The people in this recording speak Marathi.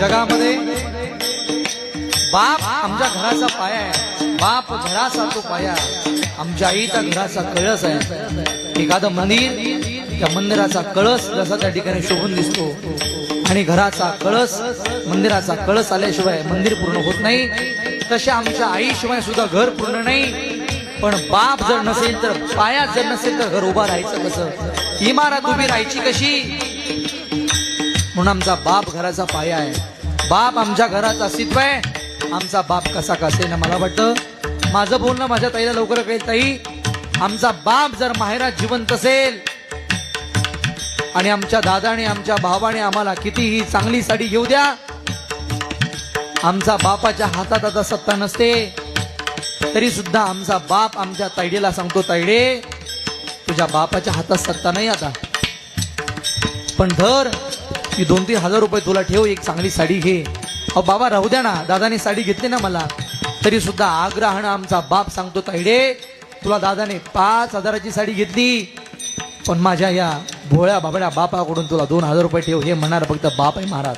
जगामध्ये बाप आमच्या घराचा पाया आहे, बाप घराचा तो पाया, आमच्या आईचा घराचा कळस आहे. एखादं मंदिर, त्या मंदिराचा कळस जसा त्या ठिकाणी शोभून दिसतो आणि घराचा कळस, मंदिराचा कळस आल्याशिवाय मंदिर पूर्ण होत नाही, तसे आमच्या आईशिवाय सुद्धा घर पूर्ण नाही. पण बाप जर नसेल तर, पाया जर नसेल तर घर उभा राहायचं कसं, इमारत उभी राहायची कशी? म्हणून आमचा बाप घराचा पाया आहे, बाप आमच्या घराचं अस्तित्व आहे. आमचा बाप कसा कसे ना, मला वाटतं माझं बोलणं माझ्या ताईला लवकर कळेल. ताई, आमचा बाप जर माहेरात जिवंत असेल आणि आमच्या दादाने आमच्या भावाने आम्हाला कितीही चांगली साडी घेऊ द्या, आमचा बापाच्या हातात आता सत्ता नसते, तरी सुद्धा आमचा बाप आमच्या ताईडीला सांगतो, ताईडे तुझ्या बापाच्या हातात सत्ता नाही आता, पण धर की 2-3 हजार रुपये तुला ठेव, एक चांगली साडी घे. अहो बाबा राहू द्या ना, दादाने साडी घेतली ना मला, तरी सुद्धा आग्रहानं आमचा बाप सांगतो, ताईडे तुला दादाने 5 हजाराची साडी घेतली, पण माझ्या या भोळ्या बाबड्या बापाकडून तुला 2 हजार रुपये ठेव, हे म्हणणार फक्त बाप आहे महाराज.